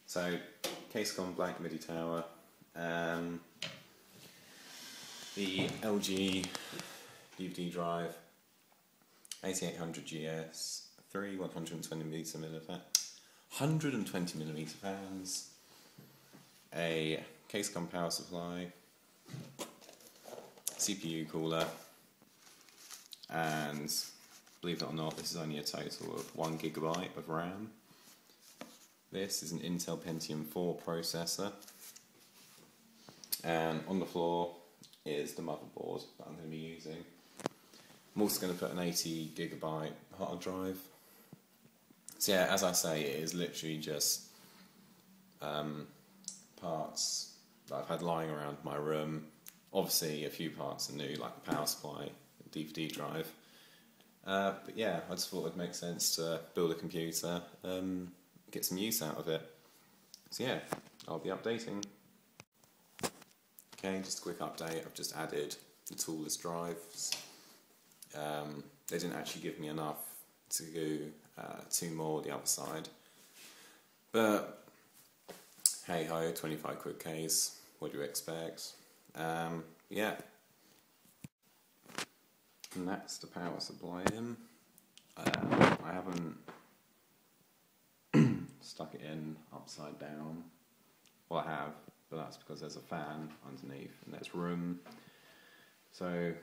So, Casecom Black MIDI tower, the LG DVD drive, 8800 GS, 3 120mm fans, a Casecom power supply, CPU cooler, and believe it or not, this is only a total of 1GB of RAM. This is an Intel Pentium 4 processor, and on the floor is the motherboard that I'm going to be using. I'm also going to put an 80GB hard drive. So yeah, as I say, it is literally just parts that I've had lying around my room. Obviously a few parts are new, like the power supply, the DVD drive. But yeah, I just thought it would make sense to build a computer, get some use out of it. So yeah, I'll be updating. Okay, just a quick update. I've just added the toolless drives. They didn't actually give me enough to do 2 more the other side. But hey ho, 25 quid case, what do you expect? Yeah. And that's the power supply in. I haven't stuck it in upside down. Well, I have, but that's because there's a fan underneath and there's room. So,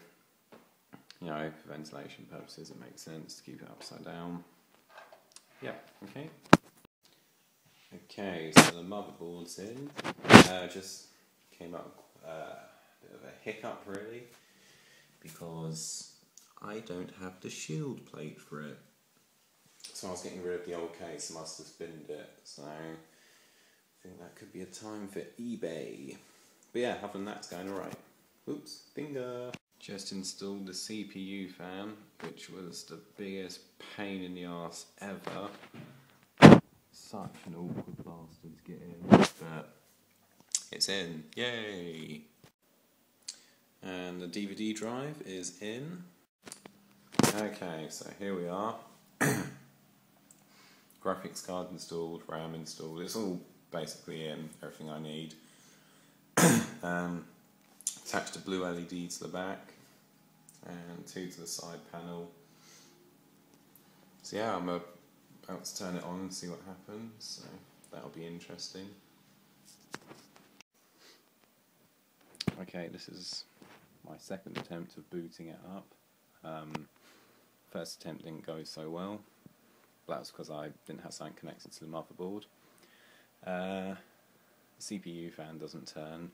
you know, for ventilation purposes it makes sense to keep it upside down. Yeah, okay. Okay, so the motherboard's in. Just came up a bit of a hiccup really, because I don't have the shield plate for it. So I was getting rid of the old case, I must have spinned it, so I think that could be a time for eBay. But yeah, other than that, it's going alright. Oops, finger! Just installed the CPU fan, which was the biggest pain in the arse ever. Such an awkward bastard to get in, but it's in, yay! And the DVD drive is in. Okay, so here we are. Graphics card installed, RAM installed, it's all basically in, everything I need. Attached a blue LED to the back and 2 to the side panel. So yeah, I'm about to turn it on and see what happens, so that'll be interesting. Okay, this is my second attempt of booting it up. First attempt didn't go so well. That was because I didn't have something connected to the motherboard. The CPU fan doesn't turn,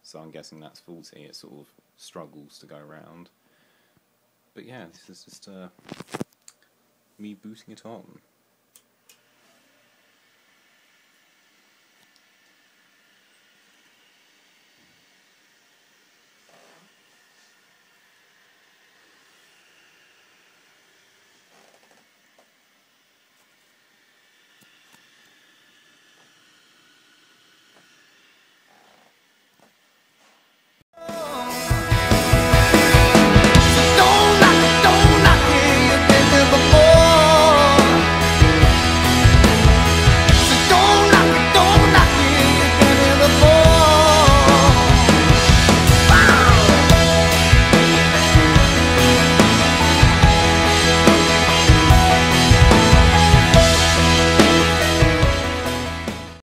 so I'm guessing that's faulty. It sort of struggles to go around. But yeah, this is just me booting it on.